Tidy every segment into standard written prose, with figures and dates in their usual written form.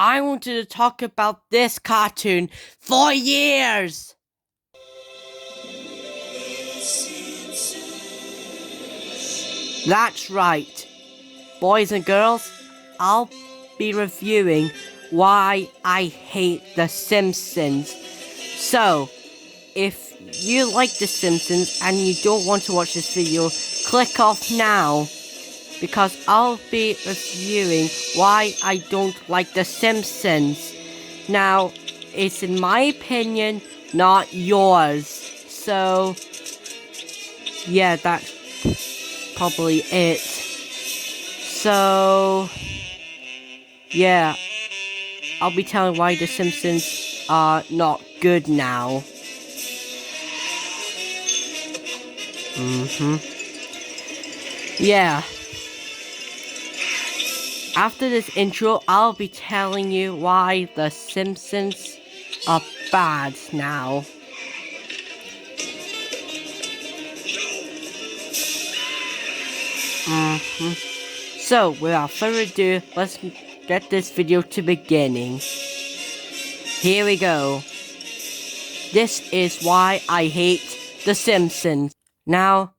I wanted to talk about this cartoon for years. That's right. Boys and girls, I'll be reviewing why I hate The Simpsons. So, if you like The Simpsons and you don't want to watch this video, click off now. Because I'll be reviewing why I don't like The Simpsons. Now, it's in my opinion, not yours. So, yeah, that's probably it. So, yeah, I'll be telling why The Simpsons are not good now. Yeah. After this intro, I'll be telling you why The Simpsons are bad now. So, without further ado, let's get this video to beginning. Here we go. This is why I hate The Simpsons. Now,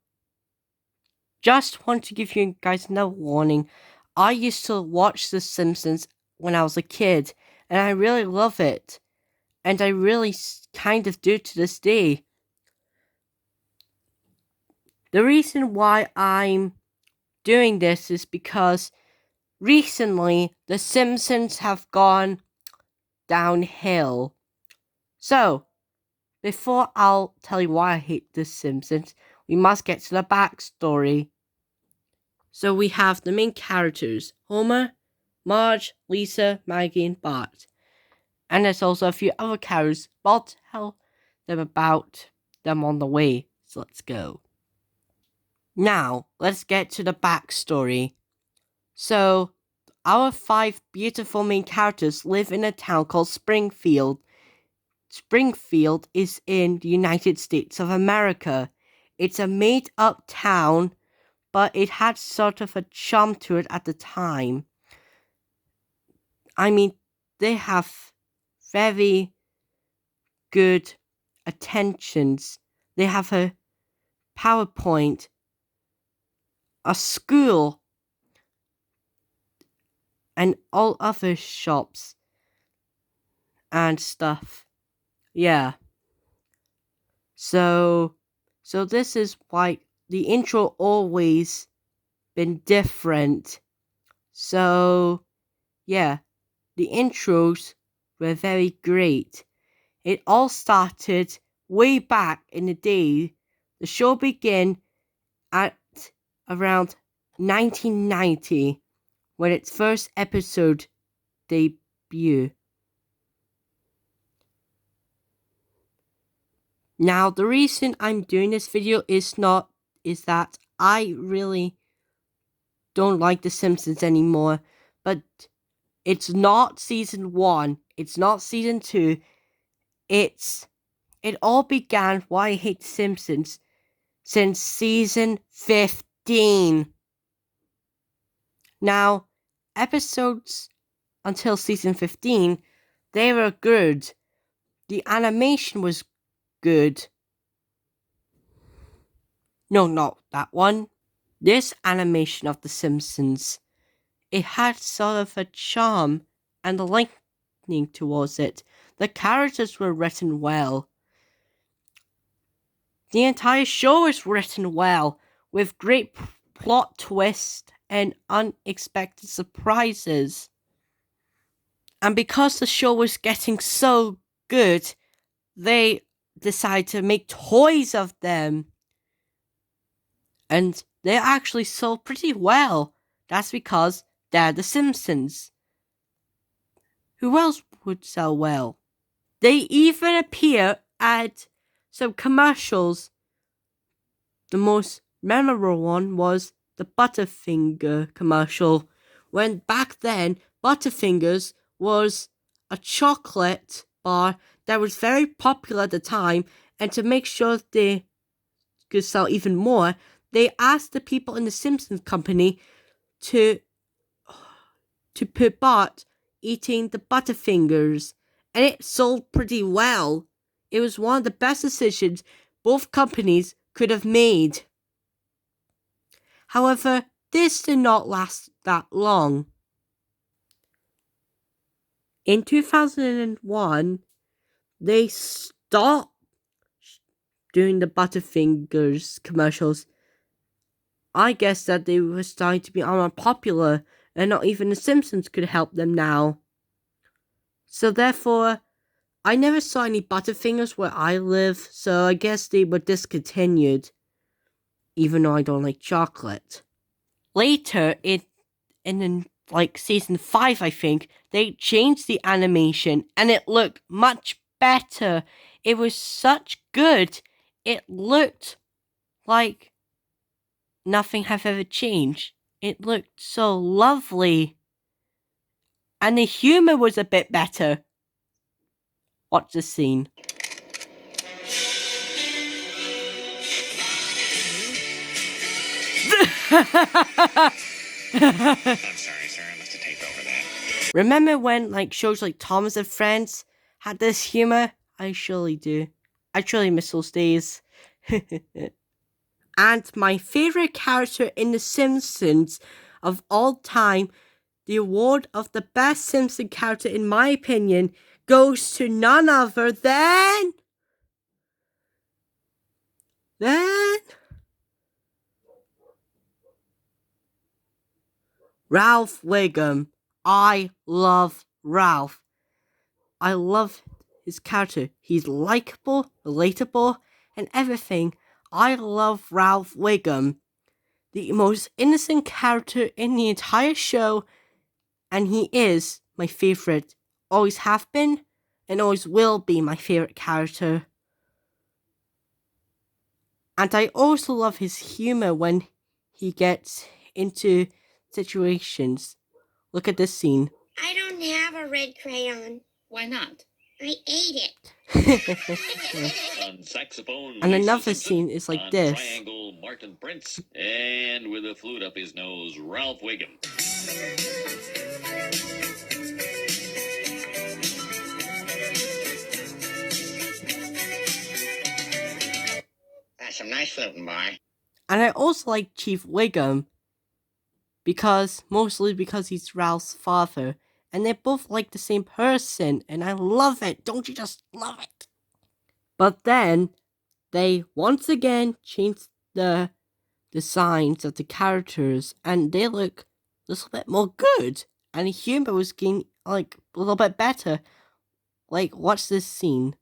just want to give you guys another warning. I used to watch The Simpsons when I was a kid, and I really love it. And I really kind of do to this day. The reason why I'm doing this is because recently The Simpsons have gone downhill. So, before I'll tell you why I hate The Simpsons, we must get to the backstory. So we have the main characters, Homer, Marge, Lisa, Maggie, and Bart. And there's also a few other characters, but I'll tell them about them on the way. So let's go. Now, let's get to the backstory. So, our 5 beautiful main characters live in a town called Springfield. Springfield is in the United States of America. It's a made-up town, but it had sort of a charm to it at the time. I mean, they have very good attentions. They have a PowerPoint, a school, and all other shops and stuff. Yeah. So this is why the intro always been different. So, yeah, the intros were very great. It all started way back in the day. The show began at around 1990 when its first episode debuted. Now, the reason I'm doing this video is that I really don't like The Simpsons anymore, but it's not season 1, it's not season 2, it all began why I hate The Simpsons since season 15. Now, episodes until season 15, they were good. The animation was good. No, not that one. This animation of The Simpsons, it had sort of a charm and a lightning towards it. The characters were written well. The entire show is written well, with great plot twists and unexpected surprises. And because the show was getting so good, they decided to make toys of them. And they actually sold pretty well. That's because they're The Simpsons. Who else would sell well? They even appear at some commercials. The most memorable one was the Butterfinger commercial, when back then Butterfingers was a chocolate bar that was very popular at the time, and to make sure they could sell even more, they asked the people in the Simpsons company to put Bart eating the Butterfingers, and it sold pretty well. It was one of the best decisions both companies could have made. However, this did not last that long. In 2001, they stopped doing the Butterfingers commercials. I guess that they were starting to be unpopular, and not even the Simpsons could help them now. So therefore, I never saw any Butterfingers where I live, so I guess they were discontinued, even though I don't like chocolate. Later, in season 5, I think, they changed the animation and it looked much better. It was such good. It looked like nothing had ever changed. It looked so lovely. And the humor was a bit better. Watch the scene. I'm sorry, sir. I must have taped over that. Remember when shows like Thomas and Friends had this humor? I surely do. I truly miss those days. And my favorite character in The Simpsons of all time, the award of the best Simpson character in my opinion, goes to none other than Ralph Wiggum. I love Ralph. I love his character. He's likable, relatable, and everything. I love Ralph Wiggum. The most innocent character in the entire show, and he is my favorite. Always have been, and always will be my favorite character. And I also love his humor when he gets into situations. Look at this scene. I don't have a red crayon. Why not? I ate it. On saxophone, And Lisa another Simpson. scene is like On this. triangle, Martin Prince. And with a flute up his nose, Ralph Wiggum. That's some nice fluting, boy. And I also like Chief Wiggum mostly because he's Ralph's father. And they're both like the same person, and I love it. Don't you just love it? But then they once again changed the designs of the characters, and they look a little bit more good. And the humor was getting a little bit better. Watch this scene.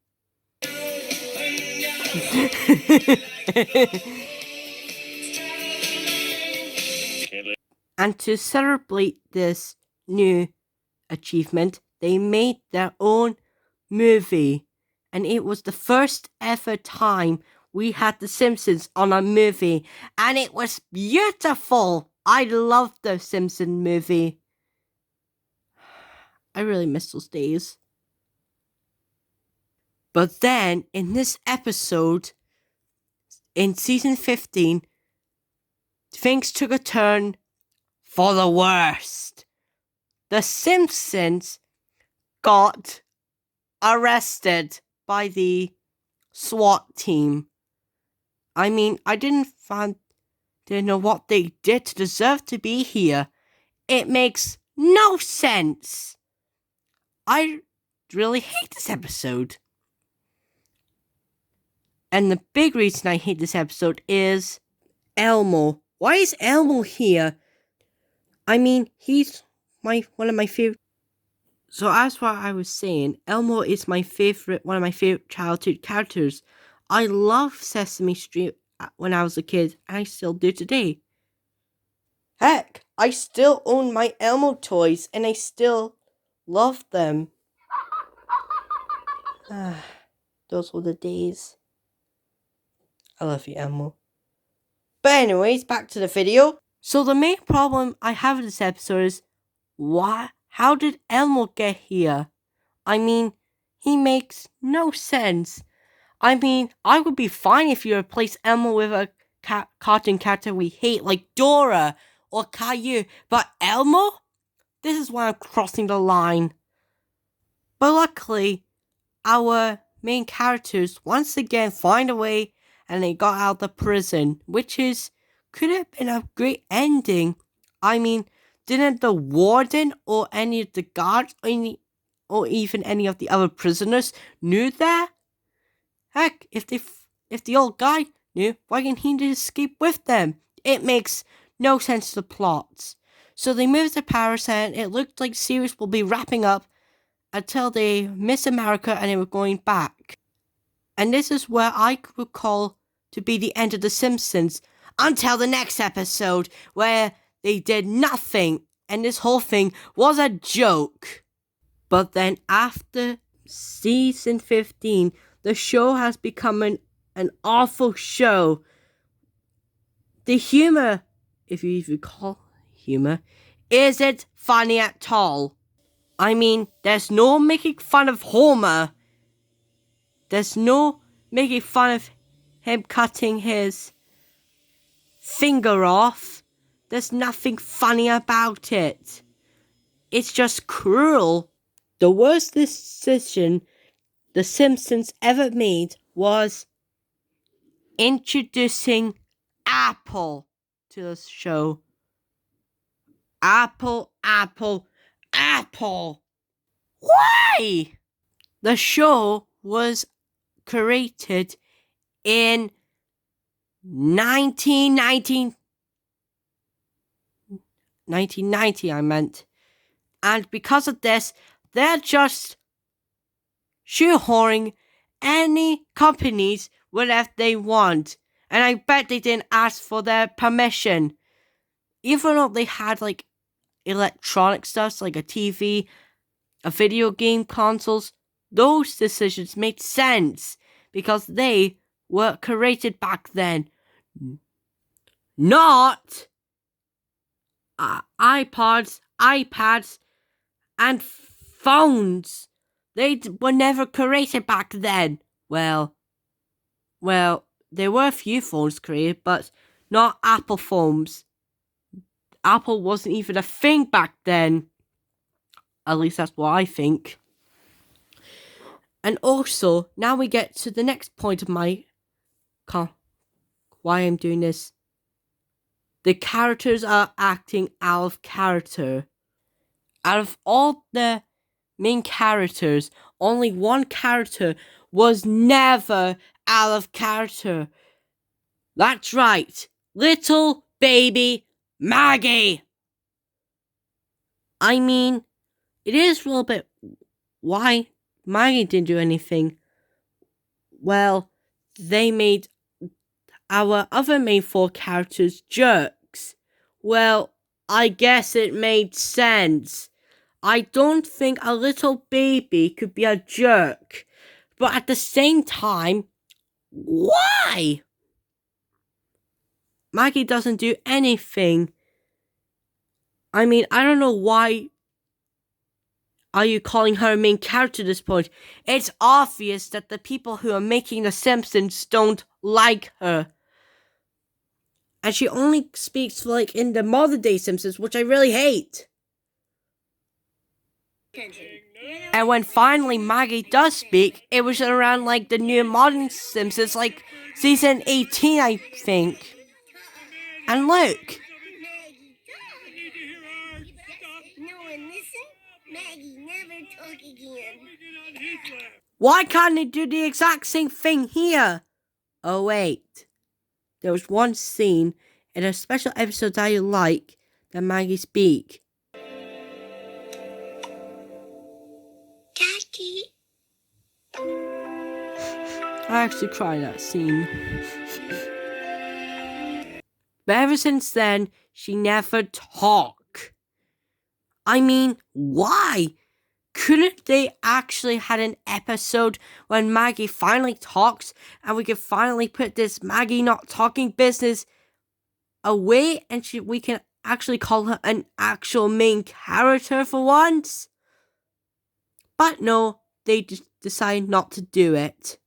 And to celebrate this new achievement, they made their own movie. And it was the first ever time we had The Simpsons on a movie. And it was beautiful. I loved the Simpsons movie. I really miss those days. But then, in this episode, in season 15, things took a turn for the worst. The Simpsons got arrested by the SWAT team. I mean, I didn't know what they did to deserve to be here. It makes no sense. I really hate this episode. And the big reason I hate this episode is Elmo. Why is Elmo here? I mean, he's one of my favorite. So as what I was saying, Elmo is one of my favorite childhood characters. I love Sesame Street when I was a kid, and I still do today. Heck, I still own my Elmo toys, and I still love them. Those were the days. I love you, Elmo. But anyways, back to the video. So the main problem I have with this episode is, how did Elmo get here? I mean, he makes no sense. I mean, I would be fine if you replace Elmo with a cartoon character we hate, like Dora or Caillou. But Elmo? this is why I'm crossing the line. But luckily, our main characters once again find a way and they got out of the prison, which could have been a great ending. I mean, didn't the warden or any of the guards or even any of the other prisoners knew that? Heck, if the old guy knew, why didn't he just escape with them? It makes no sense to the plot. So they moved to Paris and it looked like the series will be wrapping up until they miss America and they were going back. And this is where I would call to be the end of The Simpsons until the next episode where they did nothing and this whole thing was a joke. But then after season 15, the show has become an awful show. The humor, if you even call humor, isn't funny at all. I mean, there's no making fun of Homer. There's no making fun of him cutting his finger off. There's nothing funny about it. It's just cruel. The worst decision The Simpsons ever made was introducing Apple to the show. Apple, Apple, Apple. Why? The show was created in 1990, I meant. And because of this, they're just shoehorning any companies whatever they want. And I bet they didn't ask for their permission. Even though they had like electronic stuff like a TV, a video game consoles, those decisions made sense because they were created back then. Not iPods, iPads, and phones. They were never created back then. Well, there were a few phones created, but not Apple phones. Apple wasn't even a thing back then. At least that's what I think. And also, now we get to the next point of my why I'm doing this. The characters are acting out of character. Out of all the main characters, only one character was never out of character. That's right, little baby Maggie. I mean, it is a little bit why Maggie didn't do anything. Well, they made our other main four characters jerks. Well, I guess it made sense. I don't think a little baby could be a jerk. But at the same time, why? Maggie doesn't do anything. I mean, I don't know why are you calling her a main character at this point. It's obvious that the people who are making The Simpsons don't like her. And she only speaks like in the modern day Simpsons, which I really hate. And when finally Maggie does speak, it was around like the new modern Simpsons, like season 18, I think. And look. Why can't they do the exact same thing here? Oh wait. There was one scene in a special episode that I like that Maggie speak. Daddy. I actually cried that scene. But ever since then, she never talk. I mean, why? Couldn't they actually had an episode when Maggie finally talks and we could finally put this Maggie not talking business away and we can actually call her an actual main character for once? But no, they just decide not to do it.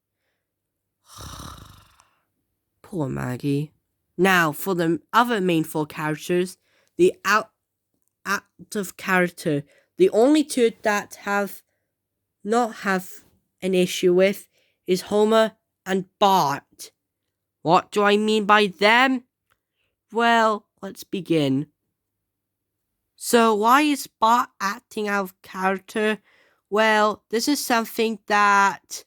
Poor Maggie. Now, for the other main four characters, the out of character. The only two that have not have an issue with is Homer and Bart. What do I mean by them? Well, let's begin. So why is Bart acting out of character? Well, this is something that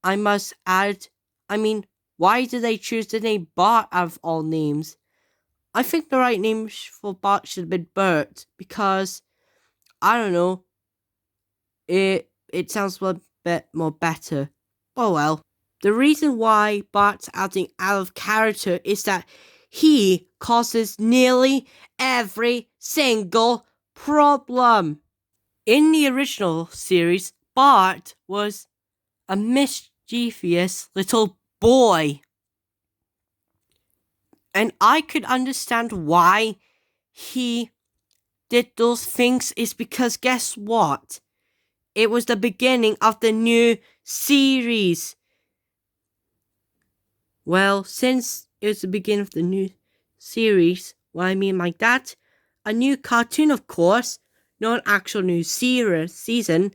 I must add. I mean, why did they choose the name Bart out of all names? I think the right name for Bart should have been Bert, because, I don't know, it sounds a bit more better. Oh well. The reason why Bart's acting out of character is that he causes nearly every single problem. In the original series, Bart was a mischievous little boy. And I could understand why he did those things, is because guess what? It was the beginning of the new series. Well, since it was the beginning of the new series, what I mean by that, a new cartoon, of course, not an actual new season,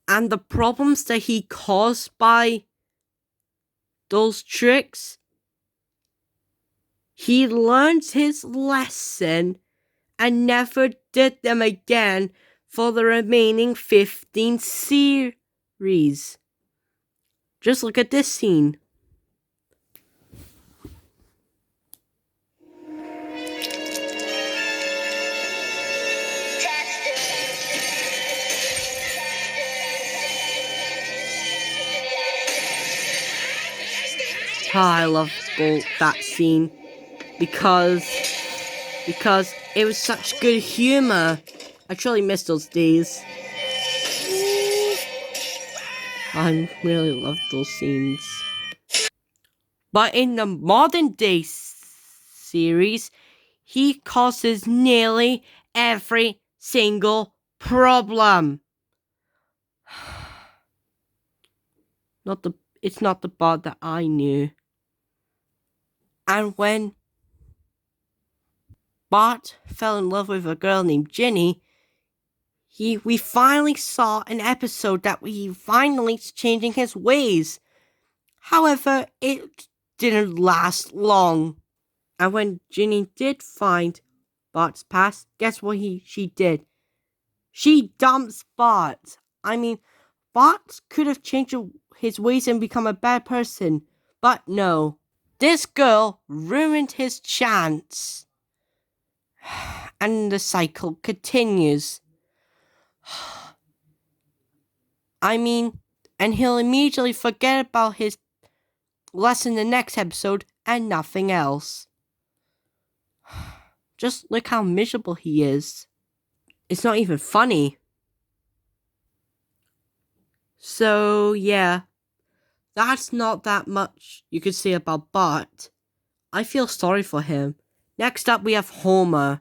and the problems that he caused by those tricks, he learned his lesson and never did them again for the remaining 15 series. Just look at this scene. I love that scene because it was such good humor. I truly miss those days. I really love those scenes. But in the modern day series, he causes nearly every single problem. It's not the Bart that I knew. And when Bart fell in love with a girl named Ginny, we finally saw an episode that he finally changing his ways. However, it didn't last long. And when Ginny did find Bart's past, guess what she did? She dumps Bart. I mean, Bart could have changed his ways and become a bad person, but no. This girl ruined his chance. And the cycle continues. I mean, and he'll immediately forget about his lesson the next episode and nothing else. Just look how miserable he is. It's not even funny. So, yeah. That's not that much you could say about Bart. I feel sorry for him. Next up, we have Homer.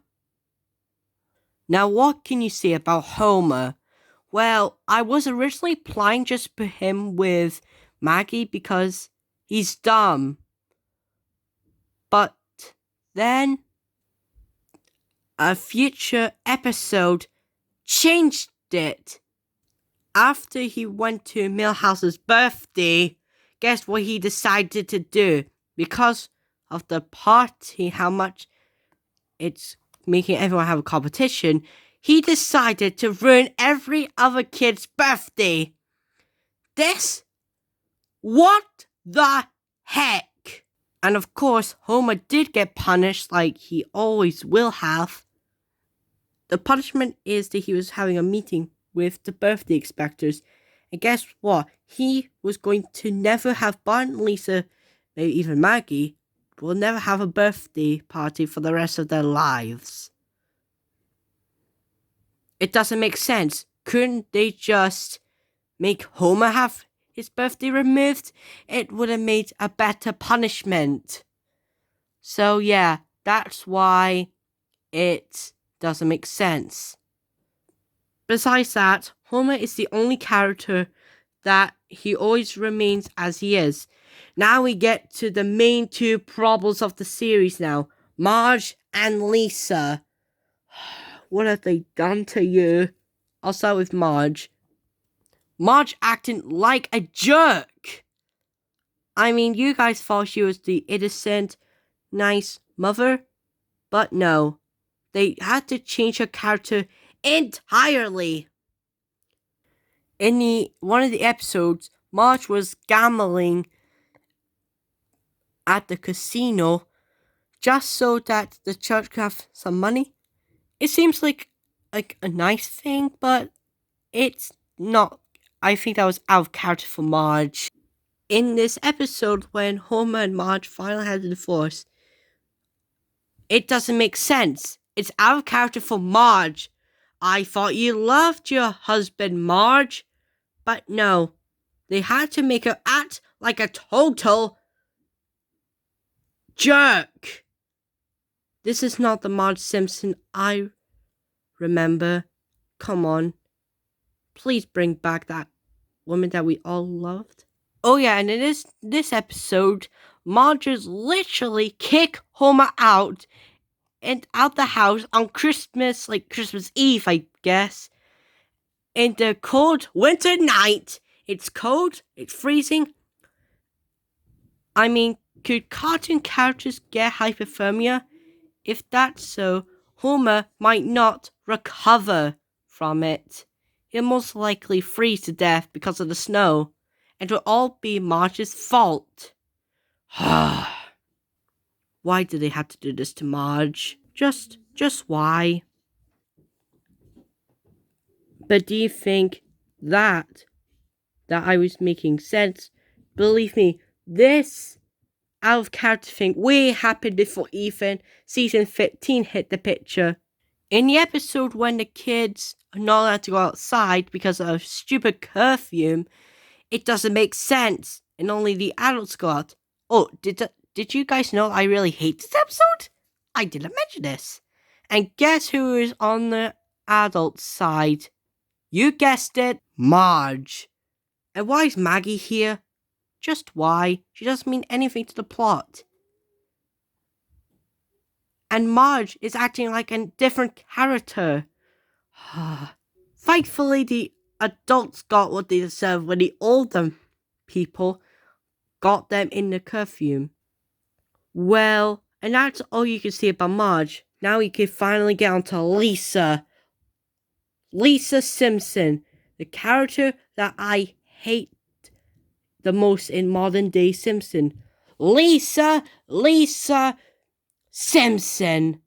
Now, what can you say about Homer? Well, I was originally planning just to put him with Maggie because he's dumb. But then a future episode changed it. After he went to Milhouse's birthday, guess what he decided to do? Because of the party, how much it's making everyone have a competition, he decided to ruin every other kid's birthday. What the heck? And of course, Homer did get punished like he always will have. The punishment is that he was having a meeting with the birthday expectors. And guess what? He was going to never have Bart and Lisa, maybe even Maggie, will never have a birthday party for the rest of their lives. It doesn't make sense. Couldn't they just make Homer have his birthday removed? It would have made a better punishment. So yeah, that's why it doesn't make sense. Besides that, Homer is the only character that he always remains as he is. Now we get to the main two problems of the series now. Marge and Lisa. what have they done to you? I'll start with Marge. Marge acting like a jerk. I mean, you guys thought she was the innocent, nice mother, but no. They had to change her character entirely. In one of the episodes, Marge was gambling at the casino just so that the church could have some money. It seems like a nice thing, but it's not. I think that was out of character for Marge. In this episode, when Homer and Marge finally had a divorce, it doesn't make sense. It's out of character for Marge. I thought you loved your husband, Marge. But no, they had to make her act like a total jerk. This is not the Marge Simpson I remember. Come on. Please bring back that woman that we all loved. Oh yeah, and in this episode, Marge is literally kick Homer out and out the house on Christmas, like Christmas Eve, I guess. In the cold winter night. It's cold, it's freezing. I mean, could cartoon characters get hypothermia? If that's so, Homer might not recover from it. He'll most likely freeze to death because of the snow, and it will all be Marge's fault. Why did they have to do this to Marge? Just why? But do you think that I was making sense? Believe me, this out of character thing way happened before even season 15 hit the picture. In the episode when the kids are not allowed to go outside because of stupid curfew, it doesn't make sense, and only the adults go out. Oh, did you guys know I really hate this episode? I didn't mention this. And guess who is on the adult side? You guessed it, Marge. And why is Maggie here? Just why? She doesn't mean anything to the plot. And Marge is acting like a different character. Thankfully, the adults got what they deserved when the older people got them in the curfew. Well, and that's all you can see about Marge. Now we can finally get on to Lisa. Lisa Simpson, the character that I hate the most in modern day Simpson. Lisa Simpson.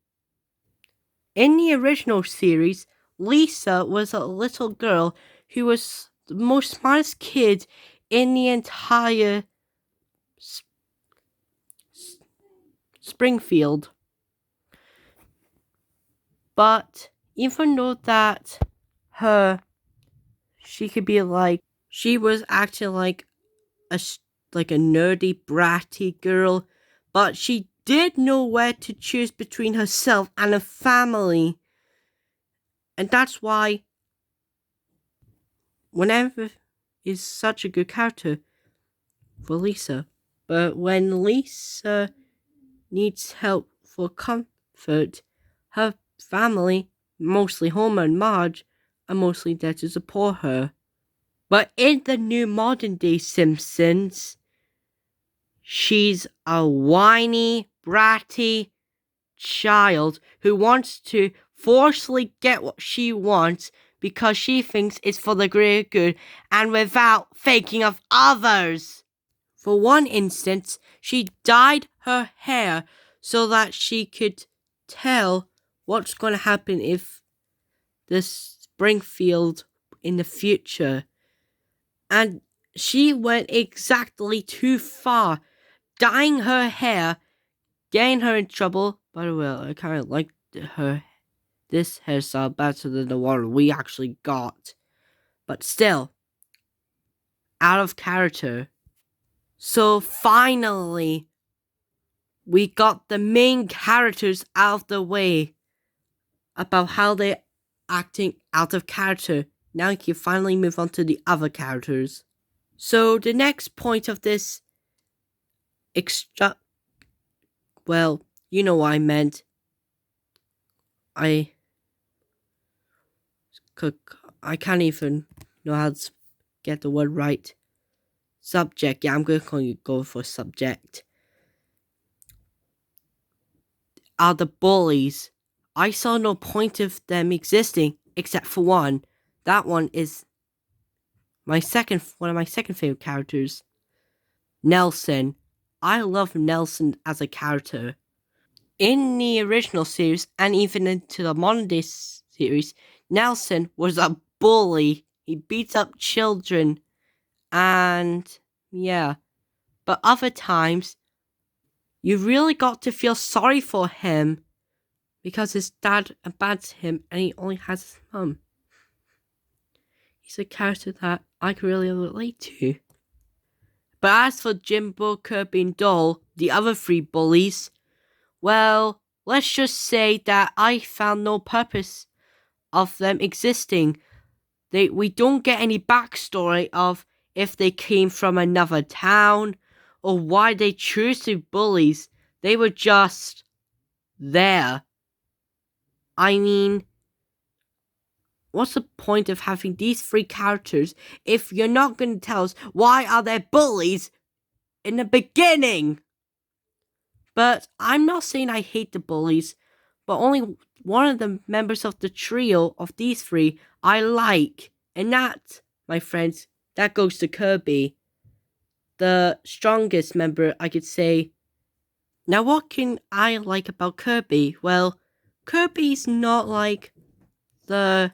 In the original series, Lisa was a little girl who was the most smartest kid in the entire Springfield. But even though that she could be like, she was acting like a nerdy, bratty girl, but she did know where to choose between herself and her family. And that's why whenever is such a good character for Lisa. But when Lisa needs help for comfort, her family, mostly Homer and Marge, are mostly there to support her. But in the new modern day Simpsons, she's a whiny, bratty child who wants to forcefully get what she wants because she thinks it's for the greater good and without thinking of others. For one instance, she dyed her hair so that she could tell what's going to happen if the Springfield in the future. And she went exactly too far, dyeing her hair, getting her in trouble. By the way, I kind of like this hairstyle better than the one we actually got. But still, out of character. So finally, we got the main characters out of the way about how they're acting out of character. Now we can finally move on to the other characters. So the next point of this well, you know what I meant. I can't even know how to get the word right. Subject. Yeah, I'm going to go for subject. Are the bullies. I saw no point of them existing except for one. That one is one of my second favorite characters, Nelson. I love Nelson as a character. In the original series and even into the modern day series, Nelson was a bully. He beats up children and yeah. But other times, you really got to feel sorry for him because his dad abandoned him and he only has his mum. He's a character that I can really relate to. But as for Jimbo, Kirby, and Doll, the other three bullies, well, let's just say that I found no purpose of them existing. We don't get any backstory of if they came from another town or why they choose to be bullies. They were just there. I mean, what's the point of having these three characters if you're not going to tell us why are they bullies in the beginning? But I'm not saying I hate the bullies, but only one of the members of the trio of these three I like. And that, my friends, that goes to Kirby. The strongest member, I could say. Now, what can I like about Kirby? Well, Kirby's not like the...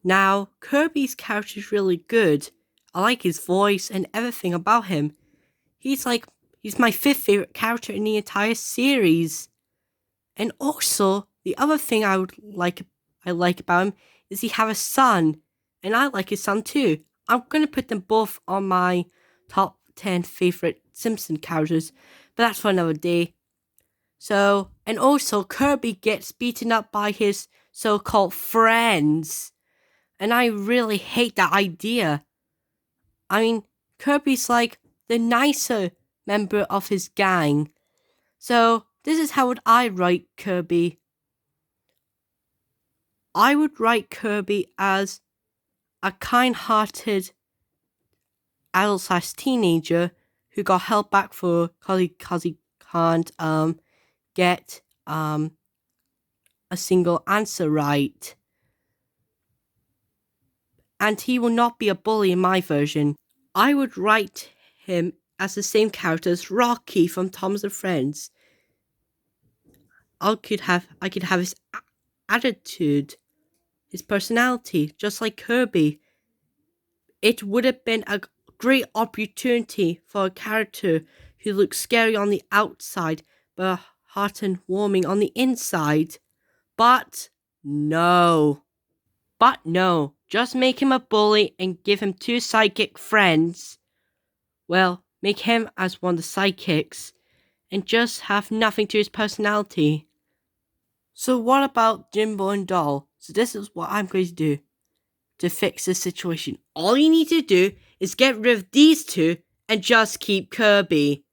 Now, Kirby's character is really good. I like his voice and everything about him. He's my fifth favorite character in the entire series. And also, the other thing I like about him is he have a son, and I like his son too. I'm gonna put them both on my top 10 favorite Simpson characters, but that's for another day. So, and also Kirby gets beaten up by his so-called friends, and I really hate that idea. I mean, Kirby's like the nicer member of his gang. So, this is how would I write Kirby. I would write Kirby as a kind-hearted adult/teenager who got held back for cause he can't get a single answer right. And he will not be a bully in my version. I would write him as the same character as Rocky from Thomas and Friends. I could have his attitude, his personality, just like Kirby. It would have been a great opportunity for a character who looks scary on the outside but heart and warming on the inside. But no. Just make him a bully and give him two psychic friends. Well, make him as one of the sidekicks and just have nothing to his personality. So what about Jimbo and Doll? So this is what I'm going to do to fix this situation. All you need to do is get rid of these two and just keep Kirby.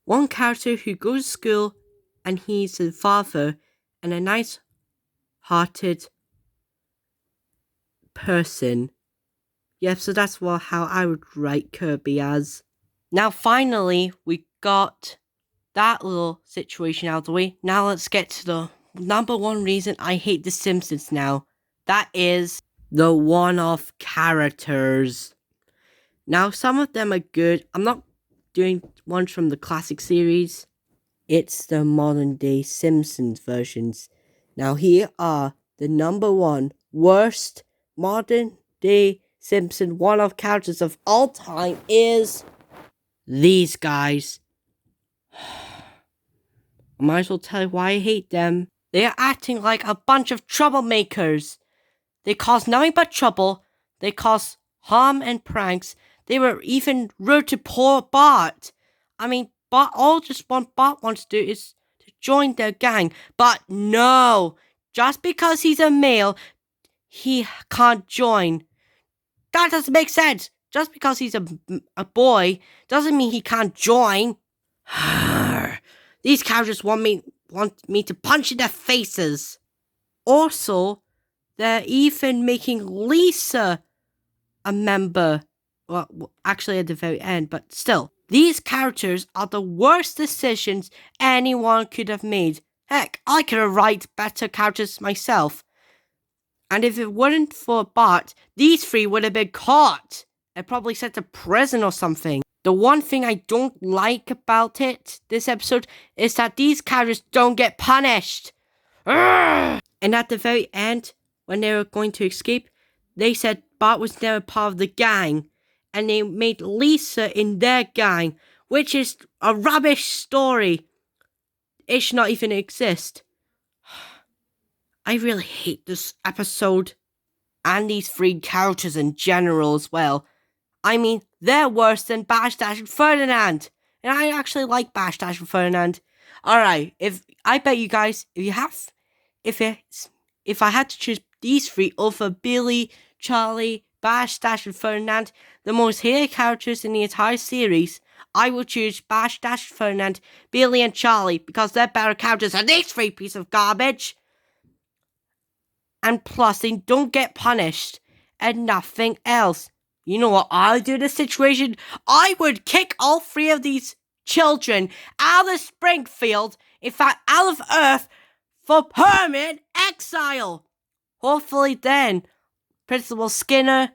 One character who goes to school and he's a father and a nice-hearted person. Yep, so that's how I would write Kirby as. Now finally, we got that little situation out of the way. Now let's get to the number one reason I hate The Simpsons now. That is the one-off characters. Now, some of them are good. I'm not doing ones from the classic series. It's the modern day Simpsons versions. Now, here are the number one worst modern day Simpson one-off characters of all time is these guys. I might as well tell you why I hate them. They are acting like a bunch of troublemakers. They cause nothing but trouble. They cause harm and pranks. They were even rude to poor Bart. I mean, Bart, Bart wants to do is to join their gang. But no, just because he's a male, he can't join. That doesn't make sense. Just because he's a boy doesn't mean he can't join. These characters want me to punch in their faces. Also, They're even making Lisa a member. Well, actually at the very end, but still. These characters are the worst decisions anyone could have made. Heck, I could have written better characters myself. And if it weren't for Bart, these three would have been caught and probably sent to prison or something. The one thing I don't like about this episode, is that these characters don't get punished. Urgh! And at the very end, when they were going to escape, they said Bart was never part of the gang. And they made Lisa in their gang, which is a rubbish story. It should not even exist. I really hate this episode. And these three characters in general as well. I mean, they're worse than Bash, Dash, and Ferdinand. And I actually like Bash, Dash, and Ferdinand. Alright, I bet you guys, if I had to choose these three over Billy, Charlie, Bash, Dash, and Ferdinand, the most hated characters in the entire series, I will choose Bash, Dash, Ferdinand, Billy, and Charlie, because they're better characters than these three pieces of garbage. And plus, they don't get punished, and nothing else. You know what I would do in this situation? I would kick all three of these children out of Springfield, in fact, out of Earth, for permanent exile. Hopefully then, Principal Skinner,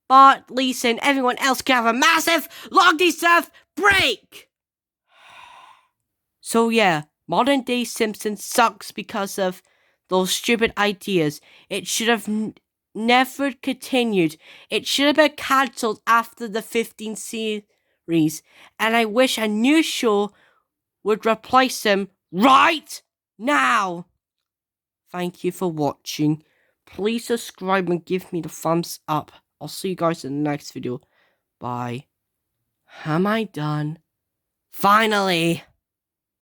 Bart, Lisa, and everyone else can have a massive, long-deserved break. So yeah, modern day Simpsons sucks because of those stupid ideas. It should have never continued. It should have been cancelled after the 15th series. And I wish a new show would replace them right now. Thank you for watching. Please subscribe and give me the thumbs up. I'll see you guys in the next video. Bye. Am I done? Finally!